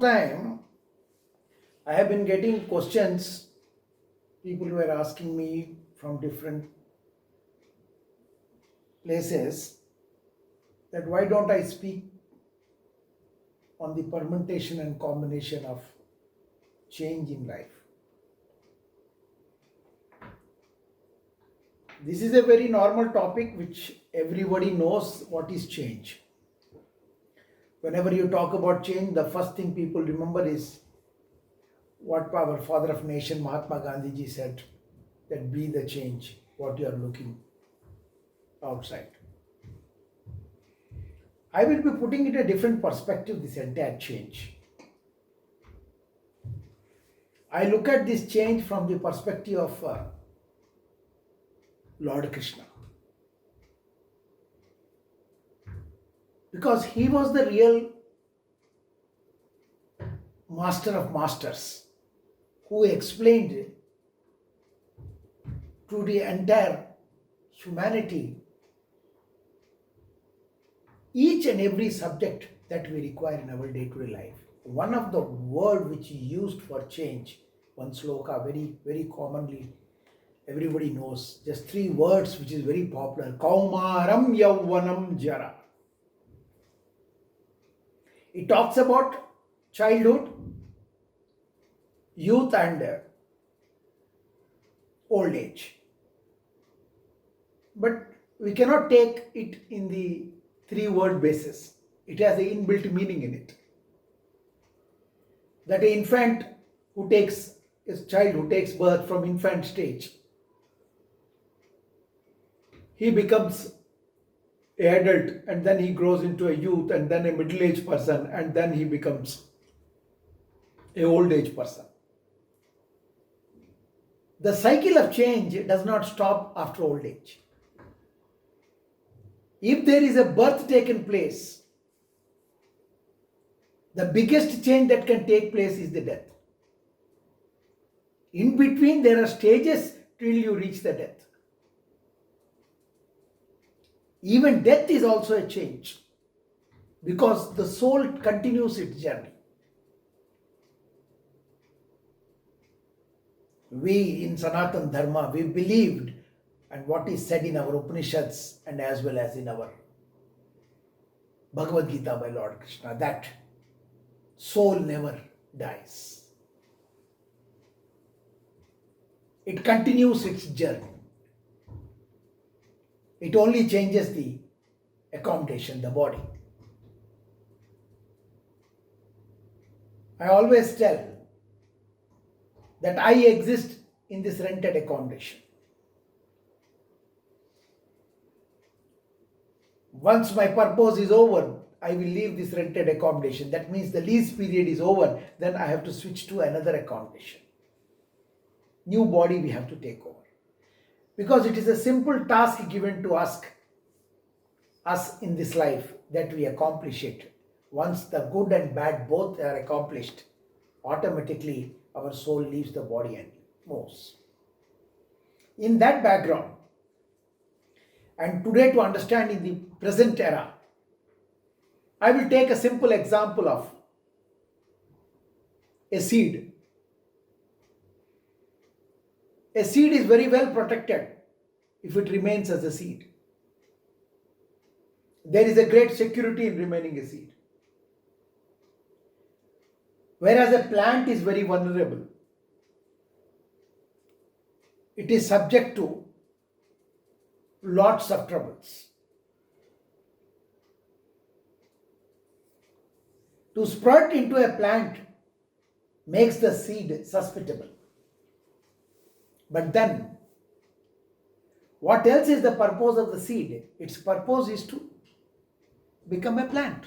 time, I have been getting questions. People were asking me from different places that why don't I speak on the permutation and combination of change in life. This is a very normal topic which everybody knows what is change. Whenever you talk about change, the first thing people remember is what our father of nation Mahatma Gandhi ji said, that be the change what you are looking outside. I will be putting it a different perspective, this entire change. I look at this change from the perspective of Lord Krishna. Because he was the real master of masters who explained to the entire humanity each and every subject that we require in our day-to-day life. One of the word which he used for change, one sloka very, very commonly, everybody knows, just 3 words which is very popular, Kaumaram Yauvanam Jara. It talks about childhood, youth and old age. But we cannot take it in the 3-word basis. It has an inbuilt meaning in it. That an infant who takes, a child who takes birth from infant stage, he becomes an adult and then he grows into a youth and then a middle-aged person and then he becomes an old-age person. The cycle of change does not stop after old age. If there is a birth taken place, the biggest change that can take place is the death. In between, there are stages till you reach the death. Even death is also a change because the soul continues its journey. We in Sanatan Dharma, we believed and what is said in our Upanishads and as well as in our Bhagavad Gita by Lord Krishna, that soul never dies. It continues its journey. It only changes the accommodation, the body. I always tell that I exist in this rented accommodation. Once my purpose is over, I will leave this rented accommodation. That means the lease period is over. Then I have to switch to another accommodation. New body we have to take over. Because it is a simple task given to us in this life that we accomplish it. Once the good and bad both are accomplished, automatically our soul leaves the body and moves. In that background, and today to understand in the present era, I will take a simple example of a seed. A seed is very well protected if it remains as a seed. There is a great security in remaining a seed. Whereas a plant is very vulnerable. It is subject to lots of troubles. To sprout into a plant makes the seed susceptible. But then, what else is the purpose of the seed? Its purpose is to become a plant.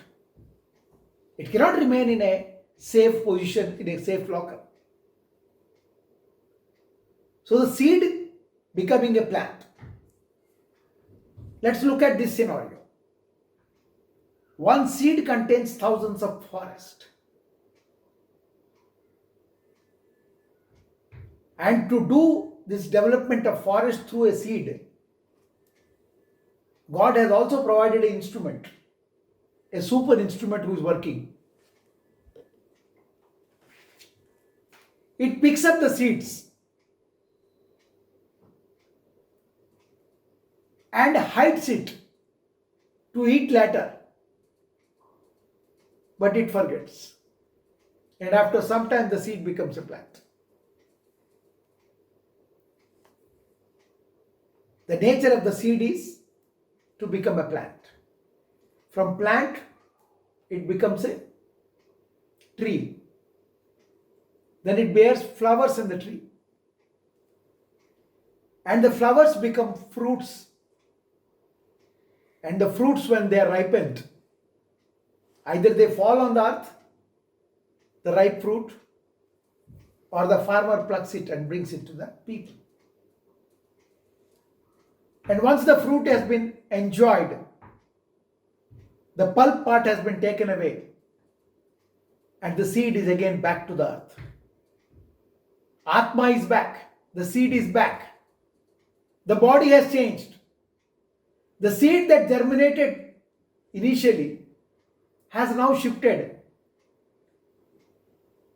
It cannot remain in a safe position, in a safe locker. So the seed becoming a plant. Let's look at this scenario. One seed contains thousands of forests. And to do this development of forest through a seed, God has also provided an instrument, a super instrument who is working. It picks up the seeds and hides it to eat later. But it forgets. And after some time, the seed becomes a plant. The nature of the seed is to become a plant. From plant, it becomes a tree. Then it bears flowers in the tree. And the flowers become fruits. And the fruits, when they are ripened, either they fall on the earth, the ripe fruit, or the farmer plucks it and brings it to the people. And once the fruit has been enjoyed, the pulp part has been taken away, and the seed is again back to the earth. Atma is back, the seed is back, the body has changed. The seed that germinated initially has now shifted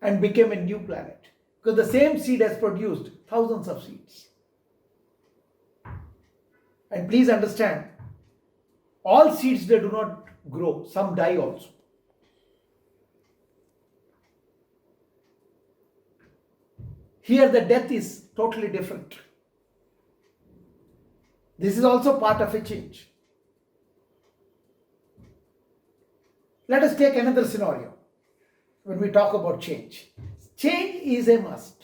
and became a new planet, because the same seed has produced thousands of seeds. And please understand, all seeds, they do not grow, some die also. Here the death is totally different. This is also part of a change. Let us take another scenario when we talk about change. Change is a must.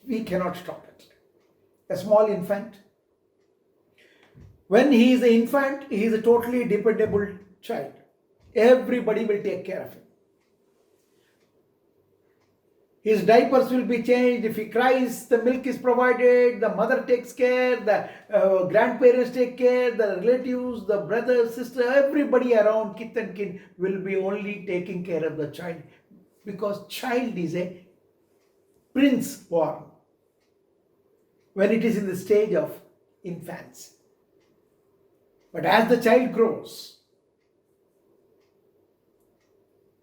We cannot stop it. A small infant, when he is an infant, he is a totally dependable child. Everybody will take care of him. His diapers will be changed. If he cries, the milk is provided. The mother takes care. The grandparents take care. The relatives, the brother, sister, everybody around, kith and kin, will be only taking care of the child. Because child is a prince born when it is in the stage of infancy. But as the child grows,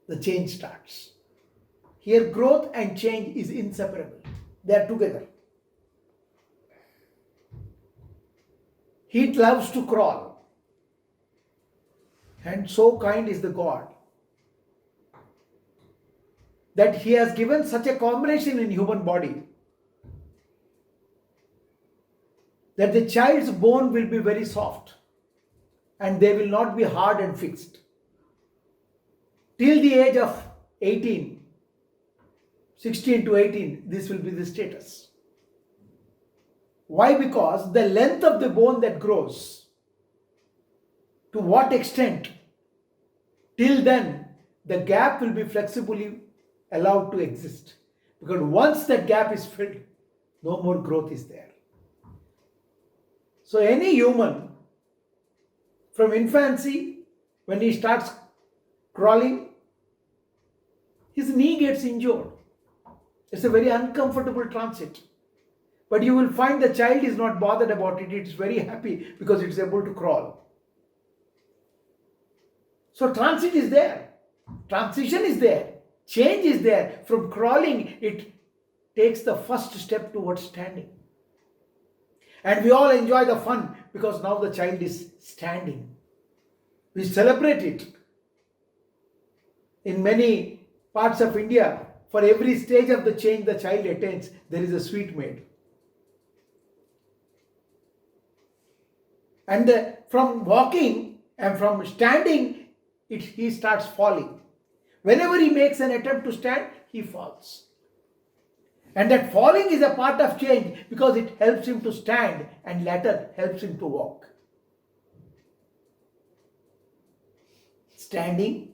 the change starts. Here, growth and change is inseparable. They are together. He loves to crawl. And so kind is the God that He has given such a combination in human body that the child's bone will be very soft and they will not be hard and fixed. Till the age of 18, 16 to 18, this will be the status. Why? Because the length of the bone that grows, to what extent, till then, the gap will be flexibly allowed to exist. Because once that gap is filled, no more growth is there. So any human, from infancy, when he starts crawling, his knee gets injured. It's a very uncomfortable transit. But you will find the child is not bothered about it. It's very happy because it's able to crawl. So transit is there. Transition is there. Change is there. From crawling, it takes the first step towards standing. And we all enjoy the fun because now the child is standing. We celebrate it. In many parts of India, for every stage of the change the child attains, there is a sweet made. And from walking and from standing, he starts falling. Whenever he makes an attempt to stand, he falls. And that falling is a part of change because it helps him to stand and later helps him to walk. Standing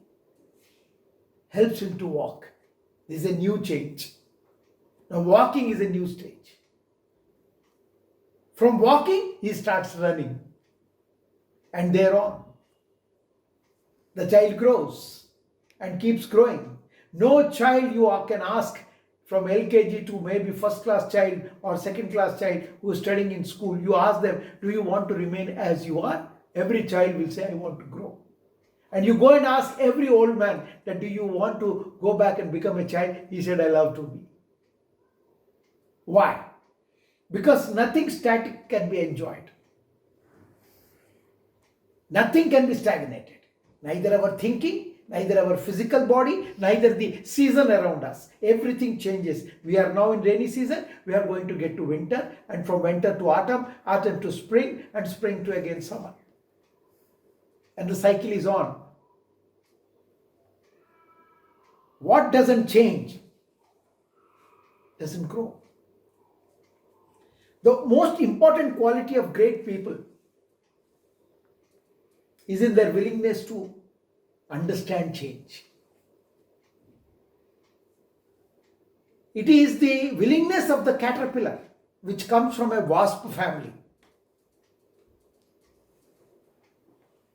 helps him to walk. This is a new change. Now walking is a new stage. From walking, he starts running. And thereon, the child grows and keeps growing. No child you can ask from LKG to maybe first class child or second class child who is studying in school, you ask them, do you want to remain as you are? Every child will say, I want to grow. And you go and ask every old man that do you want to go back and become a child? He said, I love to be. Why? Because nothing static can be enjoyed. Nothing can be stagnated. Neither our thinking, neither our physical body, neither the season around us. Everything changes. We are now in rainy season. We are going to get to winter, and from winter to autumn, autumn to spring, and spring to again summer. And the cycle is on. What doesn't change doesn't grow. The most important quality of great people is in their willingness to understand change. It is the willingness of the caterpillar which comes from a wasp family.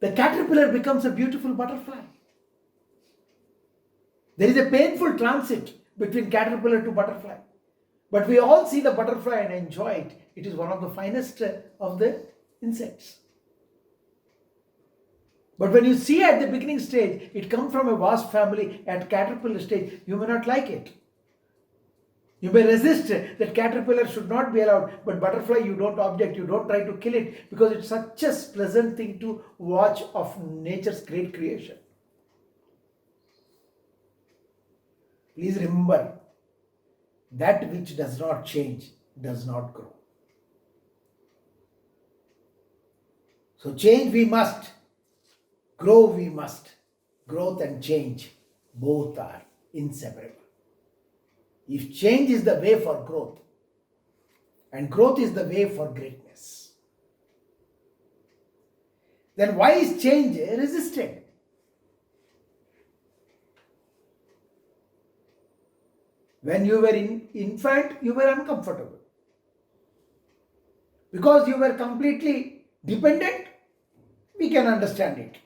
The caterpillar becomes a beautiful butterfly. There is a painful transit between caterpillar to butterfly. But we all see the butterfly and enjoy it. It is one of the finest of the insects. But when you see at the beginning stage, it comes from a wasp family. At caterpillar stage, you may not like it. You may resist that caterpillar should not be allowed, but butterfly you don't object, you don't try to kill it, because it's such a pleasant thing to watch of nature's great creation. Please remember, that which does not change does not grow. So change we must, grow we must. Growth and change both are inseparable. If change is the way for growth, and growth is the way for greatness, then why is change resisted? When you were in infant, you were uncomfortable. Because you were completely dependent, we can understand it.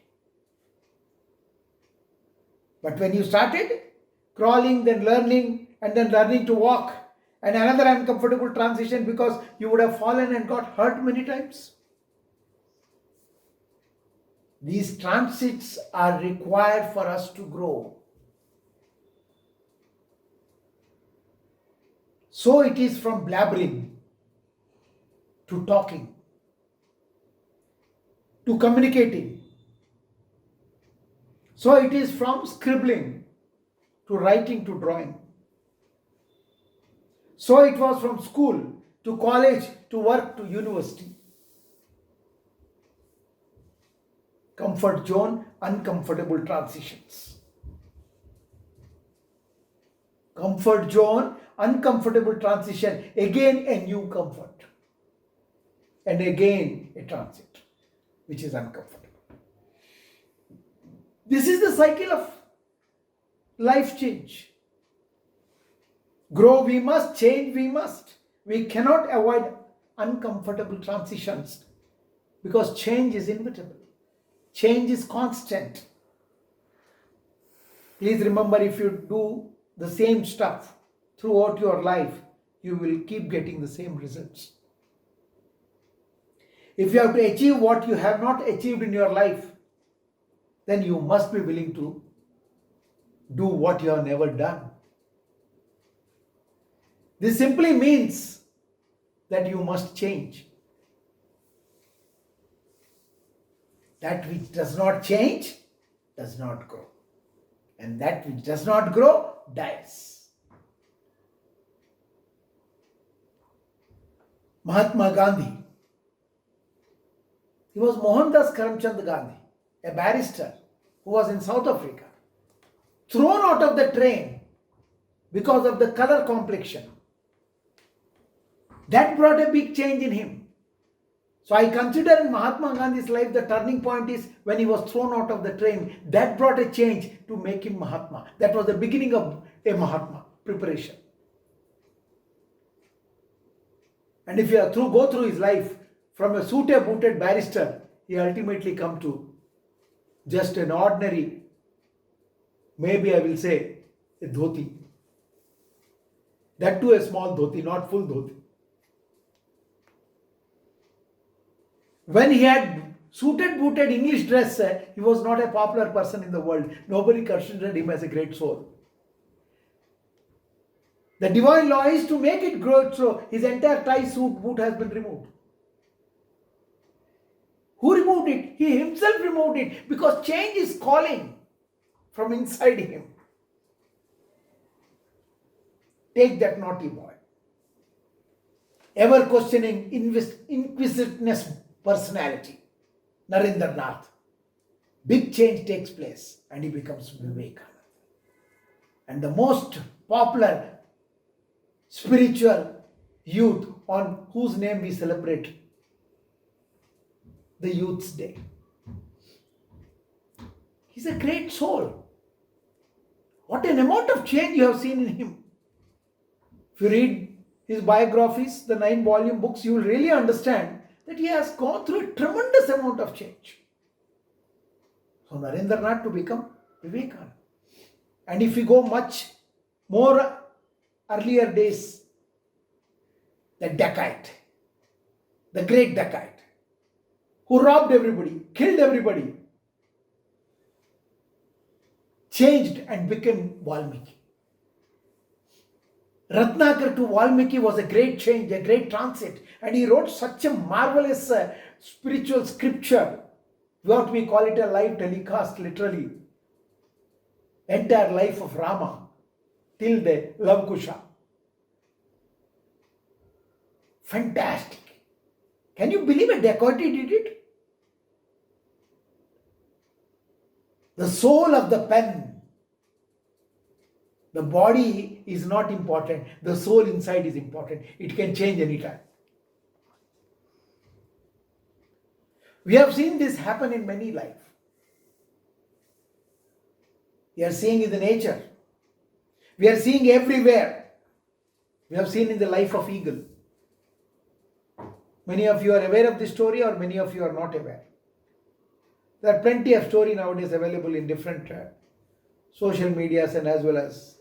But when you started crawling, then learning, and then learning to walk, and another uncomfortable transition because you would have fallen and got hurt many times. These transits are required for us to grow. So it is from blabbering to talking to communicating. So it is from scribbling to writing to drawing. So it was from school to college to work to university. Comfort zone, uncomfortable transitions. Comfort zone, uncomfortable transition, again a new comfort. And again a transit, which is uncomfortable. This is the cycle of life change. Grow we must, change we must. We cannot avoid uncomfortable transitions because change is inevitable. Change is constant. Please remember, if you do the same stuff throughout your life, you will keep getting the same results. If you have to achieve what you have not achieved in your life, then you must be willing to do what you have never done. This simply means that you must change. That which does not change does not grow. And that which does not grow dies. Mahatma Gandhi. He was Mohandas Karamchand Gandhi, a barrister who was in South Africa, thrown out of the train because of the color complexion. That brought a big change in him. So I consider in Mahatma Gandhi's life the turning point is when he was thrown out of the train. That brought a change to make him Mahatma. That was the beginning of a Mahatma preparation. And if you go through his life from a suited booted barrister, he ultimately come to just an ordinary, maybe I will say, a dhoti. That too a small dhoti, not full dhoti. When he had suited booted English dress, he was not a popular person in the world. Nobody considered him as a great soul. The divine law is to make it grow, so his entire tie suit boot has been removed. Who removed it? He himself removed it, because change is calling from inside him. Take that naughty boy. Ever questioning inquisitiveness personality, Narendra Nath. Big change takes place and he becomes Vivekananda. And the most popular spiritual youth on whose name we celebrate the Youth's Day. He's a great soul. What an amount of change you have seen in him. If you read his biographies, the 9-volume books, you will really understand that he has gone through a tremendous amount of change. So Narendra Nath to become Vivekananda. And if we go much more earlier days, the Dacoit, the great Dacoit, who robbed everybody, killed everybody, changed and became Valmiki. Ratnakar to Valmiki was a great change, a great transit, and he wrote such a marvelous spiritual scripture. What we call it a live telecast, literally. Entire life of Rama till the Lavkusha. Fantastic. Can you believe a dacoity did it? The soul of the pen. The body is not important. The soul inside is important. It can change anytime. We have seen this happen in many lives. We are seeing in the nature. We are seeing everywhere. We have seen in the life of eagle. Many of you are aware of this story, or many of you are not aware. There are plenty of stories nowadays available in different social medias and as well as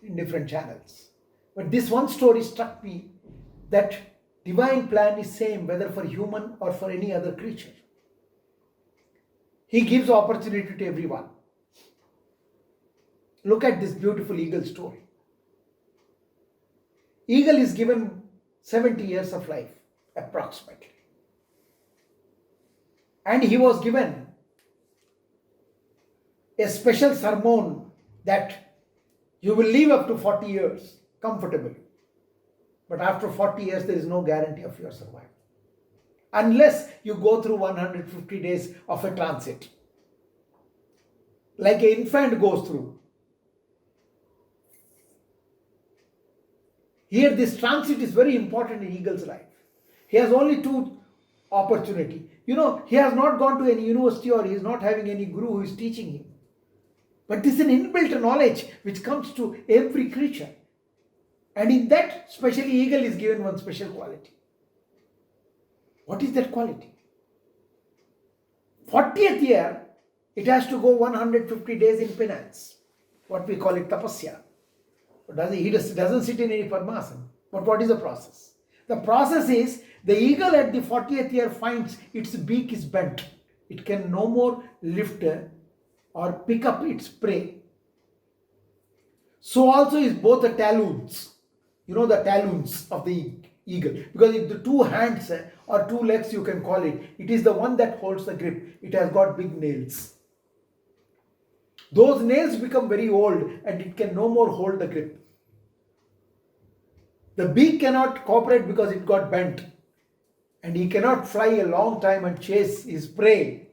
in different channels. But this one story struck me, that divine plan is same whether for human or for any other creature. He gives opportunity to everyone. Look at this beautiful eagle story. Eagle is given 70 years of life, approximately. And he was given a special sermon that you will live up to 40 years comfortably. But after 40 years, there is no guarantee of your survival. Unless you go through 150 days of a transit. Like an infant goes through. Here this transit is very important in eagle's life. He has only two opportunities. He has not gone to any university, or he is not having any guru who is teaching him. But this is an inbuilt knowledge which comes to every creature. And in that, especially eagle is given one special quality. What is that quality? 40th year, it has to go 150 days in penance. What we call it tapasya. He doesn't sit in any padmasana. But what is the process? The process is, the eagle at the 40th year finds its beak is bent. It can no more lift or pick up its prey. So also is both the talons. The talons of the eagle. Because if the two hands or two legs, you can call it, it is the one that holds the grip. It has got big nails. Those nails become very old and it can no more hold the grip. The beak cannot cooperate because it got bent. And he cannot fly a long time and chase his prey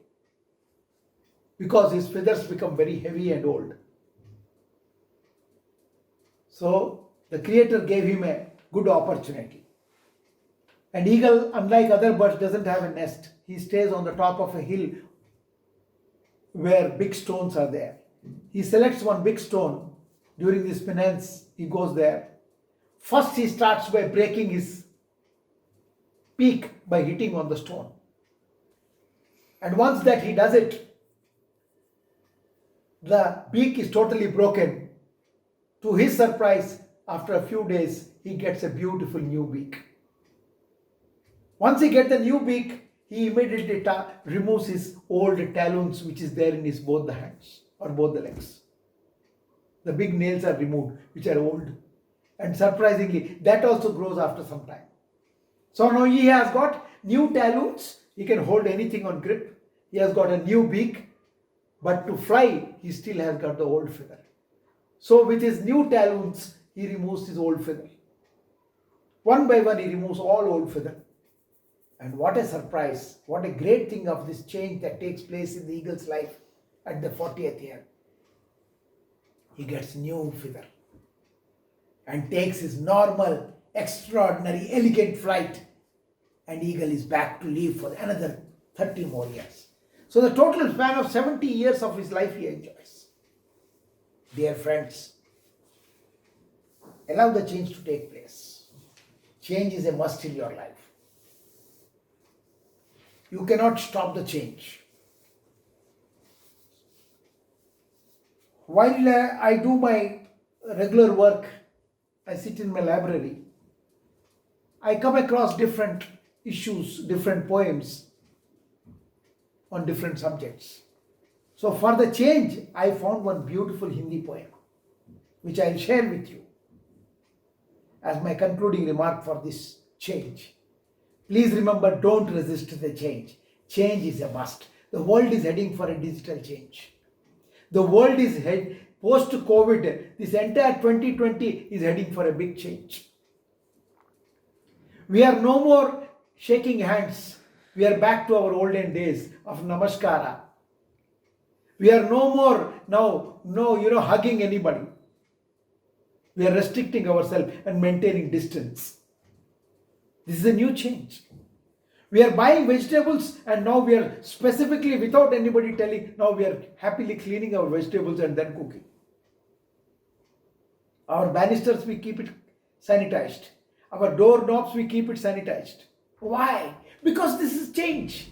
because his feathers become very heavy and old. So the Creator gave him a good opportunity. And eagle, unlike other birds, doesn't have a nest. He stays on the top of a hill where big stones are there. He selects one big stone. During this penance, he goes there. First, he starts by breaking his beak by hitting on the stone. And once that he does it, the beak is totally broken. To his surprise, after a few days, he gets a beautiful new beak. Once he gets the new beak, he immediately removes his old talons, which is there in his both the hands or both the legs. The big nails are removed, which are old. And surprisingly, that also grows after some time. So now he has got new talons. He can hold anything on grip. He has got a new beak. But to fly, he still has got the old feather. So with his new talons, he removes his old feather. One by one, he removes all old feather. And what a surprise, what a great thing of this change that takes place in the eagle's life at the 40th year. He gets new feather and takes his normal, extraordinary, elegant flight. And eagle is back to live for another 30 more years. So the total span of 70 years of his life he enjoys. Dear friends, allow the change to take place. Change is a must in your life. You cannot stop the change. While I do my regular work, I sit in my library, I come across different issues, different poems on different subjects. So for the change, I found one beautiful Hindi poem, which I will share with you as my concluding remark for this change. Please remember, don't resist the change. Change is a must. The world is heading for a digital change. The world is post-COVID, this entire 2020 is heading for a big change. We are no more shaking hands. We are back to our olden days of namaskara. We are no more hugging anybody. We are restricting ourselves and maintaining distance. This is a new change. We are buying vegetables and now we are specifically, without anybody telling, now we are happily cleaning our vegetables and then cooking. Our banisters, we keep it sanitized. Our doorknobs, we keep it sanitized. Why? Because this is change.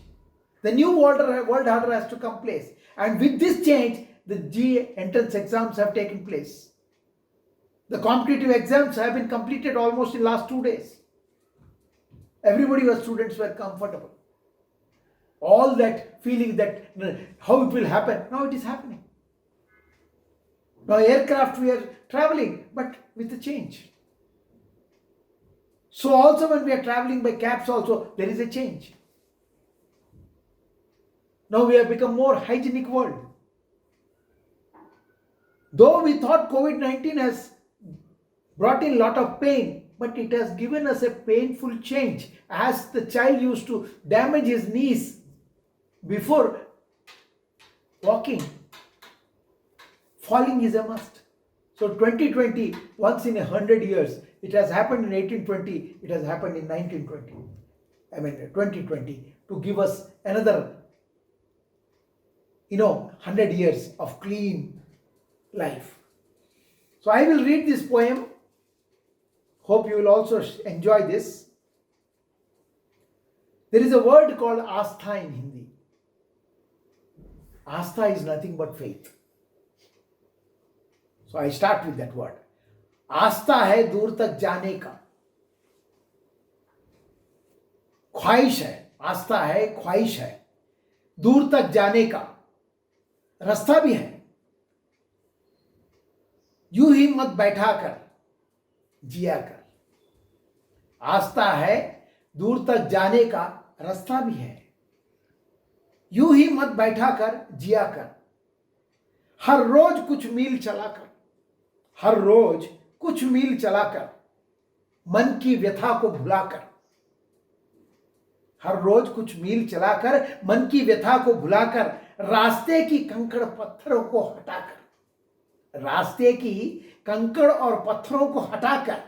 The new world order has to come place. And with this change, the GE entrance exams have taken place. The competitive exams have been completed almost in last 2 days. Everybody, was students were comfortable. All that feeling that how it will happen, now it is happening. Now aircraft we are traveling, but with the change. So also when we are traveling by cabs also, there is a change. Now we have become more hygienic world. Though we thought COVID-19 has brought in a lot of pain, but it has given us a painful change. As the child used to damage his knees before walking, falling is a must. So 2020, once in 100 years, it has happened in 1820, it has happened in 2020, to give us another 100 years of clean life. So I will read this poem. Hope you will also enjoy this. There is a word called Astha in Hindi. Astha is nothing but faith. So I start with that word. आस्था है दूर तक जाने का, ख्वाहिश है, आस्था है, ख्वाहिश है, दूर तक जाने का, रास्ता भी है, यूं ही मत बैठा कर जिया कर। आस्था है, दूर तक जाने का रास्ता भी है, यूं ही मत बैठा कर जिया कर। हर रोज कुछ मील चलाकर, हर रोज कुछ मील चलाकर, मन की व्यथा को भुलाकर, हर रोज कुछ मील चलाकर, मन की व्यथा को भुलाकर, रास्ते की कंकड़ पत्थरों को हटाकर, रास्ते की कंकड़ और पत्थरों को हटाकर,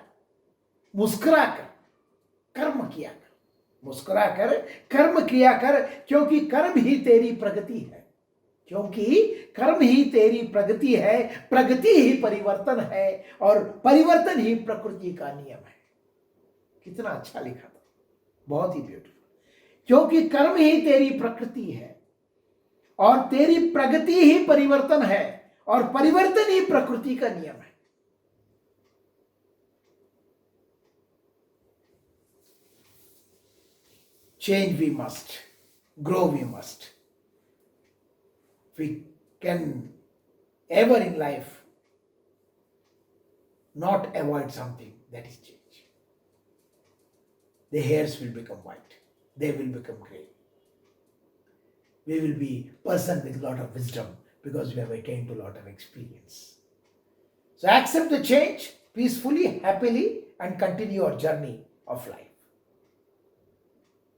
मुस्कुराकर कर्म किया कर, मुस्कुराकर कर्म किया कर, क्योंकि कर्म ही तेरी प्रगति है, क्योंकि कर्म ही तेरी प्रगति है, प्रगति ही परिवर्तन है और परिवर्तन ही प्रकृति का नियम है। कितना अच्छा लिखा था, बहुत ही ब्यूटीफुल। क्योंकि कर्म ही तेरी प्रकृति है और तेरी प्रगति ही परिवर्तन है और परिवर्तन ही प्रकृति का नियम है। Change we must, grow we must. We can ever in life not avoid something. That is change. The hairs will become white. They will become grey. We will be person with a lot of wisdom because we have attained to a lot of experience. So accept the change peacefully, happily, and continue your journey of life.